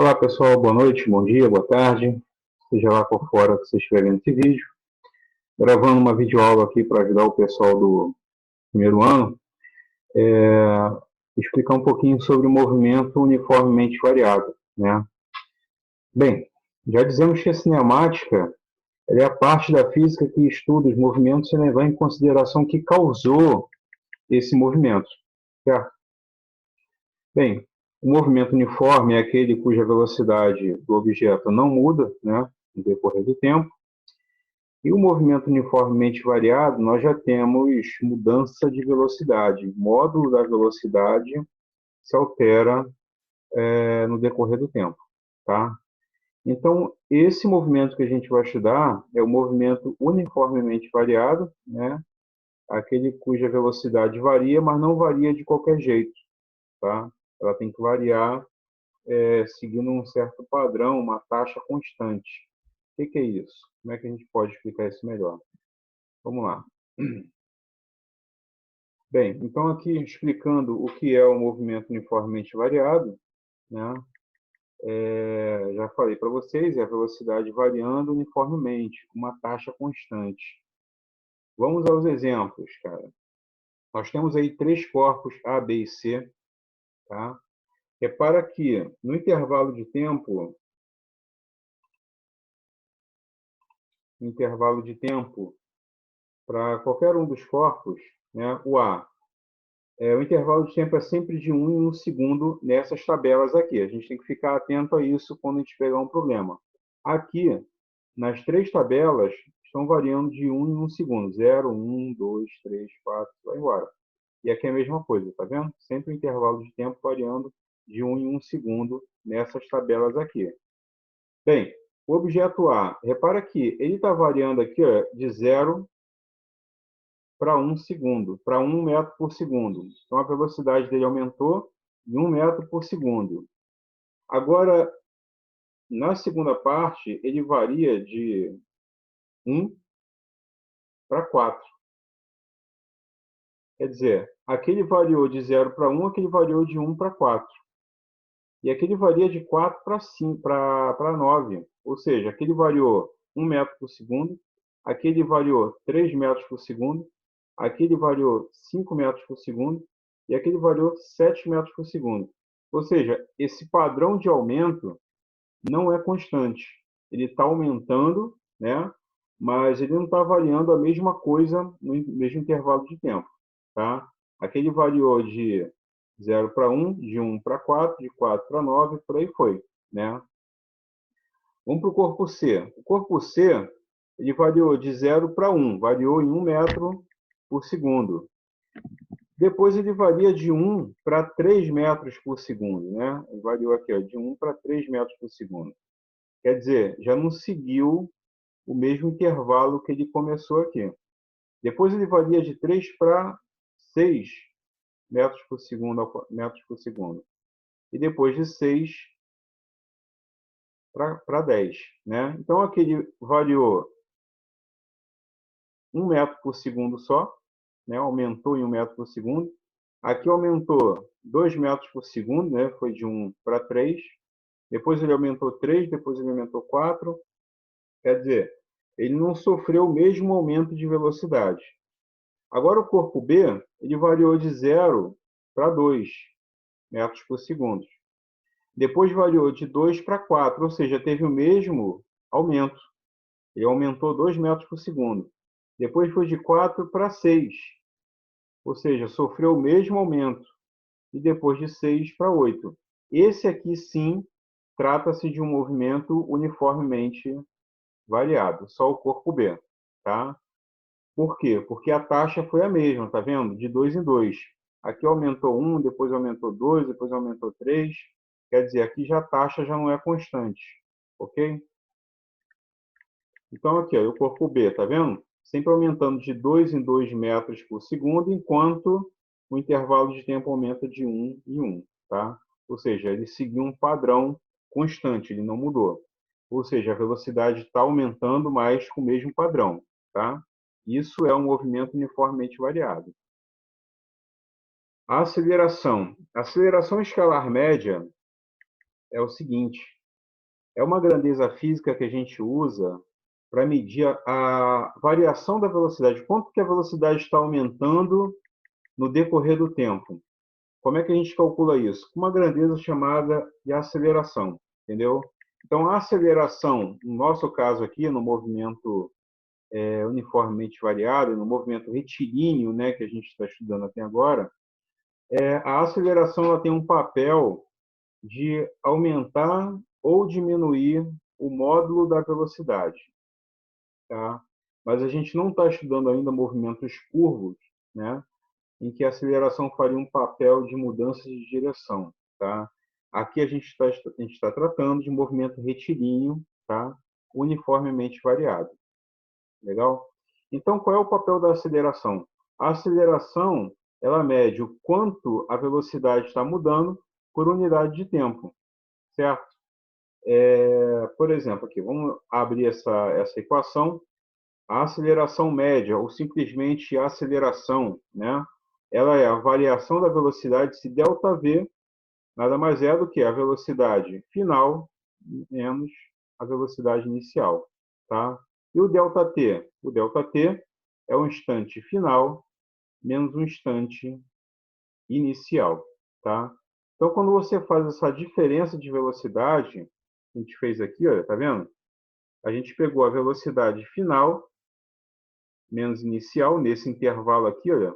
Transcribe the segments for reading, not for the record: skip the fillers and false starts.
Olá pessoal, boa noite, bom dia, boa tarde, seja lá qual fora que vocês estiverem vendo esse vídeo. Gravando uma videoaula aqui para ajudar o pessoal do primeiro ano, explicar um pouquinho sobre o movimento uniformemente variado, né? Bem, já dizemos que a cinemática é a parte da física que estuda os movimentos sem levar em consideração o que causou esse movimento, certo? Bem, o movimento uniforme é aquele cuja velocidade do objeto não muda, né, no decorrer do tempo. E o movimento uniformemente variado, nós já temos mudança de velocidade. O módulo da velocidade se altera no decorrer do tempo, tá? Então, esse movimento que a gente vai estudar é o movimento uniformemente variado, né? Aquele cuja velocidade varia, mas não varia de qualquer jeito, tá? Ela tem que variar seguindo um certo padrão, uma taxa constante. O que é isso? Como é que a gente pode explicar isso melhor? Vamos lá. Bem, então aqui explicando o que é o movimento uniformemente variado, né? Já falei para vocês, é a velocidade variando uniformemente, com uma taxa constante. Vamos aos exemplos, cara. Nós temos aí três corpos A, B e C, tá? Repara que no intervalo de tempo para qualquer um dos corpos, né, o A, o intervalo de tempo é sempre de 1 em 1 segundo nessas tabelas aqui. A gente tem que ficar atento a isso quando a gente pegar um problema. Aqui, nas três tabelas, estão variando de 1 em 1 segundo. 0, 1, 2, 3, 4, vai embora. E aqui é a mesma coisa, tá vendo? Sempre o intervalo de tempo variando de 1 em 1 segundo nessas tabelas aqui. Bem, o objeto A, repara que ele está variando aqui ó, de 0 para 1 segundo, para 1 metro por segundo. Então, a velocidade dele aumentou em 1 metro por segundo. Agora, na segunda parte, ele varia de 1 para 4. Quer dizer, aquele variou de 0 para 1, aquele variou de 1 para 4. E aquele varia de 4 para 9. Ou seja, aquele variou 1 metro por segundo, aquele variou 3 metros por segundo, aquele variou 5 metros por segundo e aquele variou 7 metros por segundo. Ou seja, esse padrão de aumento não é constante. Ele está aumentando, né? Mas ele não está variando a mesma coisa no mesmo intervalo de tempo. Tá? Aquele variou de 0 para 1, de 1 para 4, de 4 para 9, por aí foi. Né? Vamos para o corpo C. O corpo C ele variou de 0 para 1, variou em 1 metro por segundo. Depois ele varia de 1 para 3 metros por segundo. Né? Ele variou aqui ó, de 1 para 3 metros por segundo. Quer dizer, já não seguiu o mesmo intervalo que ele começou aqui. Depois ele varia de 3 para 6 metros por segundo. E depois de 6 para 10. Né? Então aqui ele variou 1 metro por segundo só, né? Aumentou em 1 metro por segundo. Aqui aumentou 2 metros por segundo, né? Foi de 1 para 3. Depois ele aumentou 3, depois ele aumentou 4. Quer dizer, ele não sofreu o mesmo aumento de velocidade. Agora o corpo B, ele variou de 0 para 2 metros por segundo. Depois variou de 2 para 4, ou seja, teve o mesmo aumento. Ele aumentou 2 metros por segundo. Depois foi de 4 para 6, ou seja, sofreu o mesmo aumento. E depois de 6 para 8. Esse aqui sim trata-se de um movimento uniformemente variado, só o corpo B. Tá? Por quê? Porque a taxa foi a mesma, tá vendo? De 2 em 2. Aqui aumentou 1, depois aumentou 2, depois aumentou 3. Quer dizer, aqui já a taxa já não é constante. Ok? Então, aqui, ó, o corpo B, tá vendo? Sempre aumentando de 2 em 2 metros por segundo, enquanto o intervalo de tempo aumenta de 1 em 1. Tá? Ou seja, ele seguiu um padrão constante, ele não mudou. Ou seja, a velocidade está aumentando, mas com o mesmo padrão. Tá? Isso é um movimento uniformemente variado. A aceleração. A aceleração escalar média é o seguinte, é uma grandeza física que a gente usa para medir a variação da velocidade, quanto que a velocidade está aumentando no decorrer do tempo. Como é que a gente calcula isso? Com uma grandeza chamada de aceleração, entendeu? Então, a aceleração, no nosso caso aqui, no movimento uniformemente variado, no movimento retilíneo, né, que a gente está estudando até agora, a aceleração ela tem um papel de aumentar ou diminuir o módulo da velocidade, tá? Mas a gente não está estudando ainda movimentos curvos, né? Em que a aceleração faria um papel de mudança de direção, tá? Aqui a gente está tratando de movimento retilíneo, tá? Uniformemente variado, legal? Então, qual é o papel da aceleração? A aceleração, ela mede o quanto a velocidade está mudando por unidade de tempo, certo? Por exemplo, aqui, vamos abrir essa equação. A aceleração média, ou simplesmente a aceleração, né? Ela é a variação da velocidade se ΔV nada mais é do que a velocidade final menos a velocidade inicial, tá? E o ΔT? O ΔT é o instante final menos o instante inicial, tá? Então, quando você faz essa diferença de velocidade, a gente fez aqui, olha, tá vendo? A gente pegou a velocidade final menos inicial, nesse intervalo aqui, olha,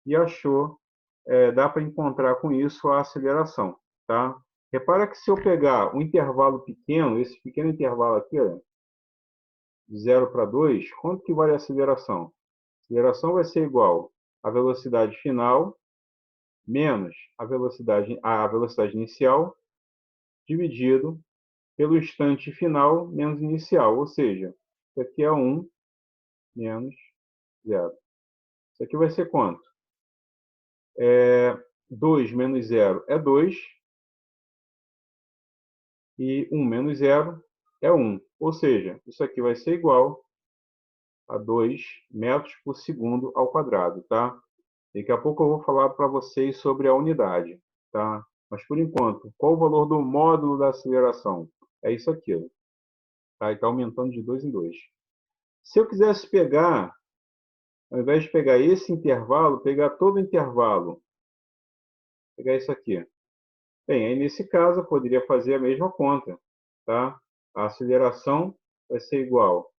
e achou, dá para encontrar com isso a aceleração, tá? Repara que se eu pegar um intervalo pequeno, esse pequeno intervalo aqui, olha, de 0 para 2, quanto que vale a aceleração? A aceleração vai ser igual à velocidade final menos a velocidade inicial dividido pelo instante final menos inicial, ou seja, isso aqui é 1 menos 0. Isso aqui vai ser quanto? 2 menos 0 é 2, e 1 menos 0 é 1. Ou seja, isso aqui vai ser igual a 2 metros por segundo ao quadrado, tá? Daqui a pouco eu vou falar para vocês sobre a unidade, tá? Mas, por enquanto, qual o valor do módulo da aceleração? É isso aqui, tá? E está aumentando de 2 em 2. Se eu quisesse pegar, ao invés de pegar esse intervalo, pegar todo o intervalo, pegar isso aqui. Bem, aí nesse caso eu poderia fazer a mesma conta, tá? A aceleração vai ser igual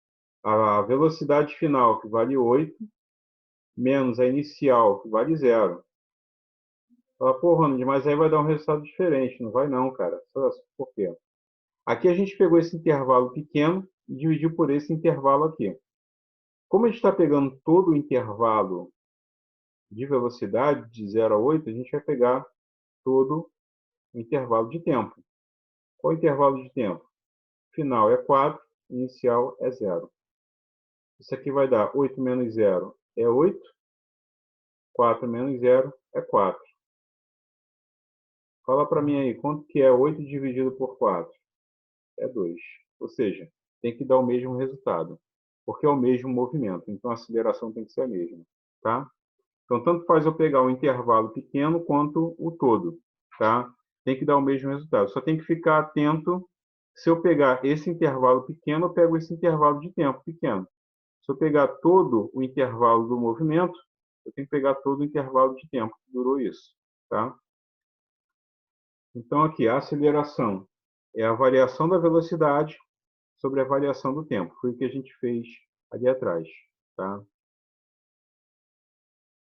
à velocidade final, que vale 8, menos a inicial, que vale 0. Fala, pô, Ronald, mas aí vai dar um resultado diferente. Não vai não, cara. Por quê? Aqui a gente pegou esse intervalo pequeno e dividiu por esse intervalo aqui. Como a gente está pegando todo o intervalo de velocidade, de 0 a 8, a gente vai pegar todo o intervalo de tempo. Qual é o intervalo de tempo? Final é 4, inicial é 0. Isso aqui vai dar 8 menos 0 é 8, 4 menos 0 é 4. Fala para mim aí, quanto que é 8 dividido por 4? É 2. Ou seja, tem que dar o mesmo resultado, porque é o mesmo movimento, então a aceleração tem que ser a mesma, tá? Então, tanto faz eu pegar um intervalo pequeno quanto o todo, tá? Tem que dar o mesmo resultado. Só tem que ficar atento, se eu pegar esse intervalo pequeno, eu pego esse intervalo de tempo pequeno. Se eu pegar todo o intervalo do movimento, eu tenho que pegar todo o intervalo de tempo que durou isso, tá? Então, aqui, a aceleração é a variação da velocidade sobre a variação do tempo. Foi o que a gente fez ali atrás, tá?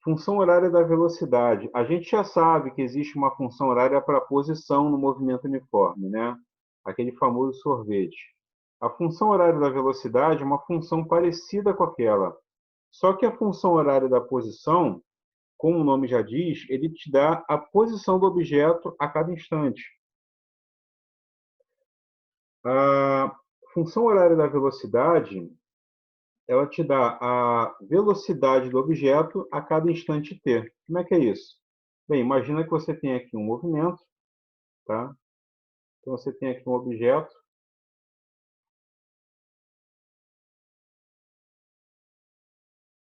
Função horária da velocidade. A gente já sabe que existe uma função horária para a posição no movimento uniforme, né? Aquele famoso sorvete. A função horária da velocidade é uma função parecida com aquela. Só que a função horária da posição, como o nome já diz, ele te dá a posição do objeto a cada instante. A função horária da velocidade, ela te dá a velocidade do objeto a cada instante t. Como é que é isso? Bem, imagina que você tem aqui um movimento, tá? Então você tem aqui um objeto,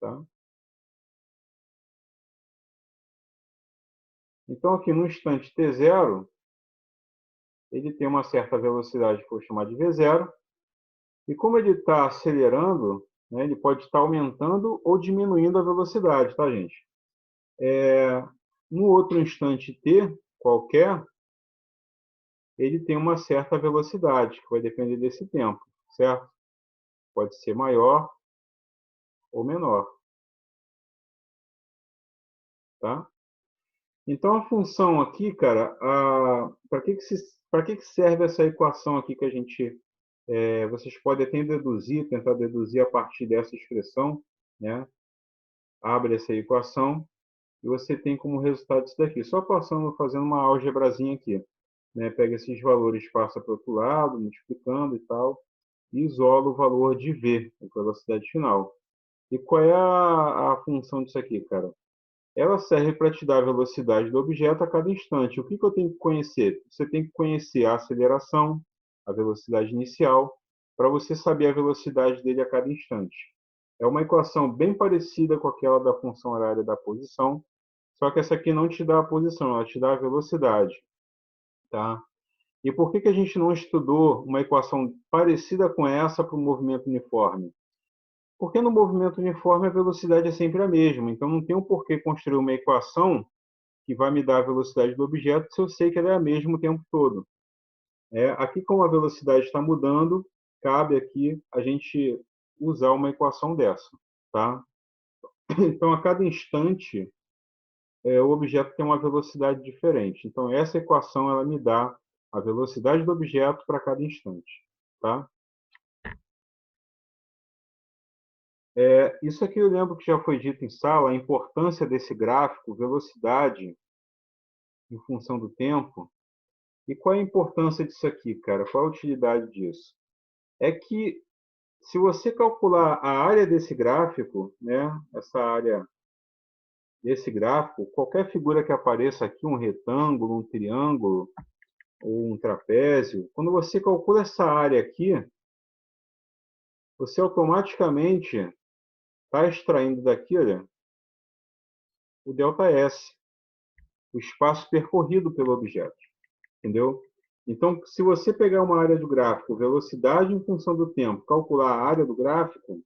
tá? Então aqui no instante t0, ele tem uma certa velocidade que eu vou chamar de V0, e como ele está acelerando, né, ele pode estar aumentando ou diminuindo a velocidade, tá, gente? No outro instante t qualquer, ele tem uma certa velocidade, que vai depender desse tempo, certo? Pode ser maior ou menor, tá? Então, a função aqui, cara, para que serve essa equação aqui que a gente... vocês podem até deduzir, tentar deduzir a partir dessa expressão, né? Abre essa equação e você tem como resultado isso daqui. Só fazendo uma álgebrazinha aqui, né? Pega esses valores, passa para o outro lado, multiplicando e tal, e isola o valor de V, a velocidade final. E qual é a função disso aqui, cara? Ela serve para te dar a velocidade do objeto a cada instante. O que eu tenho que conhecer? Você tem que conhecer a aceleração, a velocidade inicial, para você saber a velocidade dele a cada instante. É uma equação bem parecida com aquela da função horária da posição, só que essa aqui não te dá a posição, ela te dá a velocidade, tá? E por que a gente não estudou uma equação parecida com essa para o movimento uniforme? Porque no movimento uniforme a velocidade é sempre a mesma, então não tem um porquê construir uma equação que vai me dar a velocidade do objeto se eu sei que ela é a mesma o tempo todo. Aqui, como a velocidade está mudando, cabe aqui a gente usar uma equação dessa, tá? Então, a cada instante, o objeto tem uma velocidade diferente. Então, essa equação ela me dá a velocidade do objeto para cada instante, tá? Isso aqui eu lembro que já foi dito em sala, a importância desse gráfico, velocidade em função do tempo. E qual é a importância disso aqui, cara? Qual a utilidade disso? É que se você calcular a área desse gráfico, né, essa área desse gráfico, qualquer figura que apareça aqui, um retângulo, um triângulo ou um trapézio, quando você calcula essa área aqui, você automaticamente está extraindo daqui, olha, o ΔS, o espaço percorrido pelo objeto, entendeu? Então, se você pegar uma área do gráfico, velocidade em função do tempo, calcular a área do gráfico,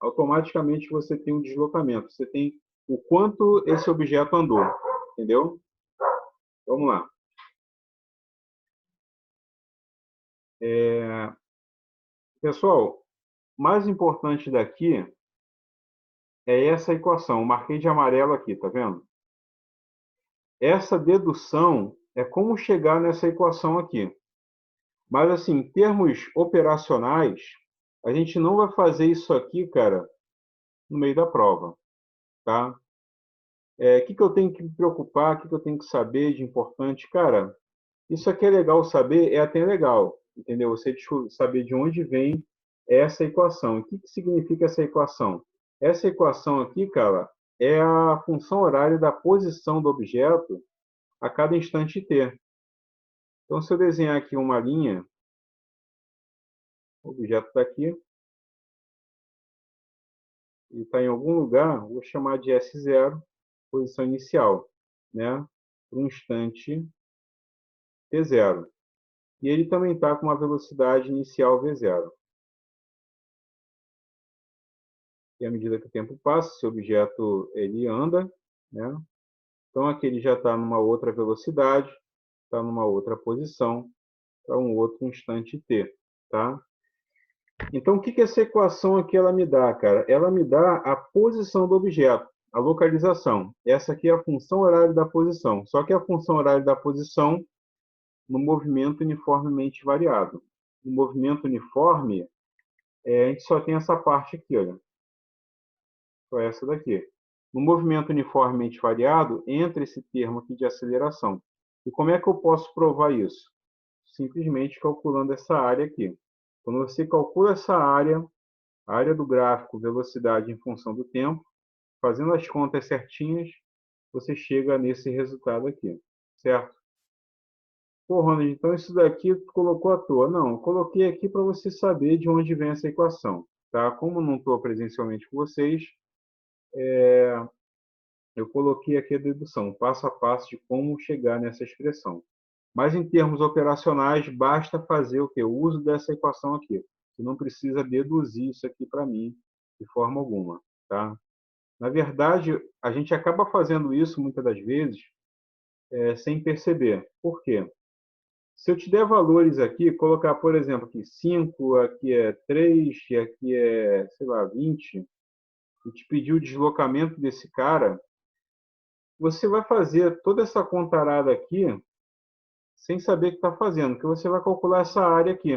automaticamente você tem um deslocamento, você tem o quanto esse objeto andou, entendeu? Vamos lá. Pessoal, mais importante daqui é essa equação. Eu marquei de amarelo aqui, tá vendo? Essa dedução é como chegar nessa equação aqui. Mas, assim, em termos operacionais, a gente não vai fazer isso aqui, cara, no meio da prova, tá? O que eu tenho que me preocupar, o que eu tenho que saber de importante? Cara, isso aqui é legal saber, é até legal, entendeu? Você saber de onde vem essa equação. O que significa essa equação? Essa equação aqui, cara, é a função horária da posição do objeto a cada instante t. Então, se eu desenhar aqui uma linha, o objeto está aqui, ele está em algum lugar, vou chamar de S0, posição inicial, né? Para um instante t0. E ele também está com uma velocidade inicial v0. E à medida que o tempo passa, esse objeto ele anda, né? Então aqui ele já está numa outra velocidade, está numa outra posição, para um outro instante t, tá? Então o que essa equação aqui ela me dá, cara? Ela me dá a posição do objeto, a localização. Essa aqui é a função horária da posição. Só que a função horária da posição no movimento uniformemente variado. No movimento uniforme, a gente só tem essa parte aqui, olha. Só essa daqui. No movimento uniformemente variado, entra esse termo aqui de aceleração. E como é que eu posso provar isso? Simplesmente calculando essa área aqui. Quando você calcula essa área, a área do gráfico, velocidade em função do tempo, fazendo as contas certinhas, você chega nesse resultado aqui, certo? Pô, Ronald, então isso daqui tu colocou à toa. Não, eu coloquei aqui para você saber de onde vem essa equação, tá? Como não estou presencialmente com vocês, eu coloquei aqui a dedução, passo a passo de como chegar nessa expressão, Mas em termos operacionais, basta fazer o quê? O uso dessa equação aqui. Você não precisa deduzir isso aqui para mim de forma alguma, tá? Na verdade, a gente acaba fazendo isso muitas das vezes sem perceber. Por quê? Se eu te der valores aqui, colocar, por exemplo, aqui 5, aqui é 3, e aqui é, sei lá, 20, e te pedir o deslocamento desse cara, você vai fazer toda essa contarada aqui sem saber o que está fazendo, porque você vai calcular essa área aqui.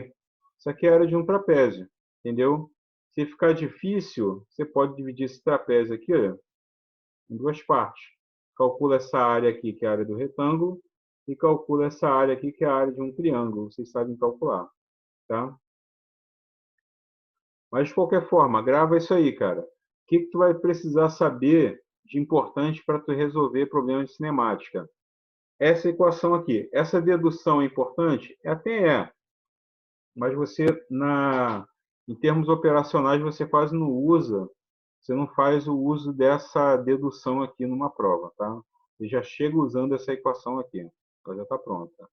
Isso aqui é a área de um trapézio, entendeu? Se ficar difícil, você pode dividir esse trapézio aqui, olha, em duas partes. Calcula essa área aqui, que é a área do retângulo, e calcula essa área aqui, que é a área de um triângulo. Vocês sabem calcular, tá? Mas, de qualquer forma, grava isso aí, cara. O que tu vai precisar saber de importante para tu resolver problemas de cinemática? Essa equação aqui. Essa dedução é importante? Até é. Mas você, em termos operacionais, você quase não usa, você não faz o uso dessa dedução aqui numa prova, tá? Você já chega usando essa equação aqui. Ela já está pronta.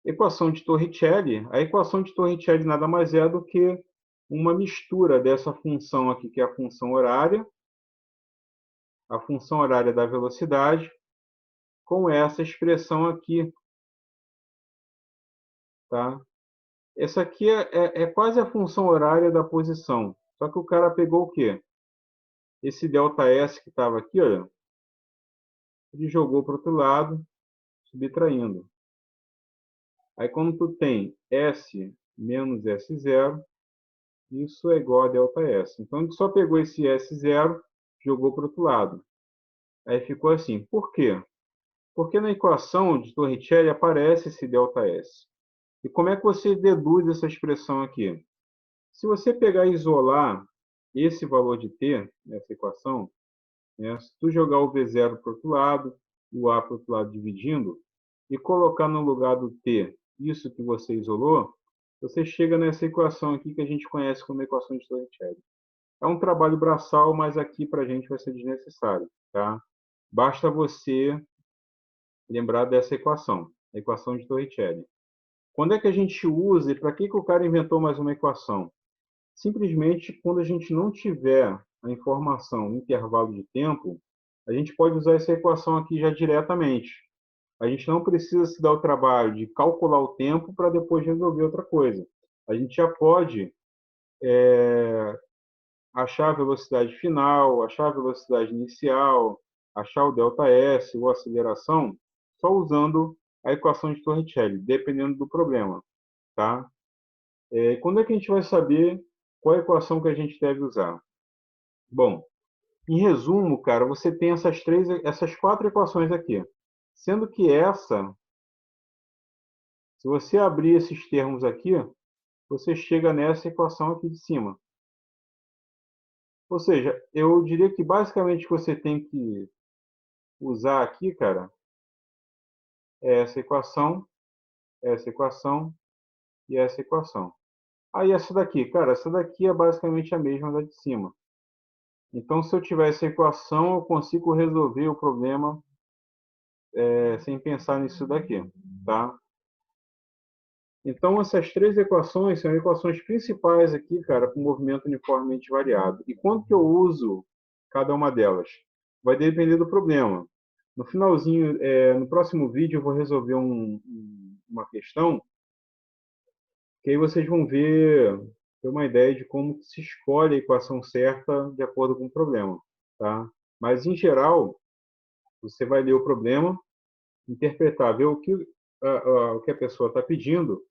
Equação de Torricelli. A equação de Torricelli nada mais é do que uma mistura dessa função aqui, que é a função horária da velocidade, com essa expressão aqui, tá? Essa aqui é quase a função horária da posição. Só que o cara pegou o quê? Esse ΔS que estava aqui, olha, ele jogou para o outro lado, subtraindo. Aí quando tu tem S menos S0, isso é igual a ΔS. Então ele só pegou esse S0, jogou para o outro lado. Aí ficou assim. Por quê? Porque na equação de Torricelli aparece esse ΔS. E como é que você deduz essa expressão aqui? Se você pegar e isolar esse valor de t, nessa equação, né, se tu jogar o V0 para o outro lado, o A para o outro lado dividindo, e colocar no lugar do t isso que você isolou, você chega nessa equação aqui que a gente conhece como equação de Torricelli. É um trabalho braçal, mas aqui para a gente vai ser desnecessário. Tá? Basta você lembrar dessa equação, a equação de Torricelli. Quando é que a gente usa e para que o cara inventou mais uma equação? Simplesmente quando a gente não tiver a informação no intervalo de tempo, a gente pode usar essa equação aqui já diretamente. A gente não precisa se dar o trabalho de calcular o tempo para depois resolver outra coisa. A gente já pode achar a velocidade final, achar a velocidade inicial, achar o ΔS ou a aceleração, só usando a equação de Torricelli, dependendo do problema. Tá? Quando é que a gente vai saber qual é a equação que a gente deve usar? Bom, em resumo, cara, você tem essas quatro equações aqui. Sendo que se você abrir esses termos aqui, você chega nessa equação aqui de cima. Ou seja, eu diria que basicamente você tem que usar aqui, cara, é essa equação e essa equação. Aí essa daqui, cara, essa daqui é basicamente a mesma da de cima. Então, se eu tiver essa equação, eu consigo resolver o problema sem pensar nisso daqui, tá? Então, essas três equações são equações principais aqui, cara, para o movimento uniformemente variado. E quando que eu uso cada uma delas? Vai depender do problema. No finalzinho, no próximo vídeo, eu vou resolver uma questão que aí vocês vão ter uma ideia de como se escolhe a equação certa de acordo com o problema, tá? Mas, em geral, você vai ler o problema, interpretar, ver o que a pessoa está pedindo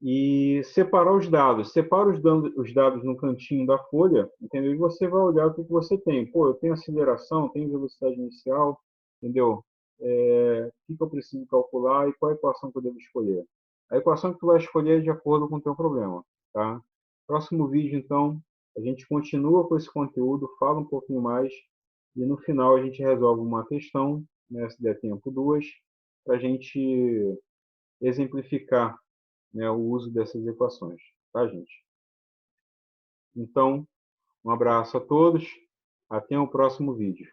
e separar os dados. Separa os dados no cantinho da folha, entendeu? E você vai olhar o que você tem. Pô, eu tenho aceleração, tenho velocidade inicial, entendeu? O que eu preciso calcular e qual a equação que eu devo escolher. A equação que tu vai escolher é de acordo com o teu problema, tá? Próximo vídeo, então, a gente continua com esse conteúdo, fala um pouquinho mais e no final a gente resolve uma questão, né, se der tempo, duas, para a gente exemplificar, né, o uso dessas equações, tá, gente? Então, um abraço a todos, até o próximo vídeo.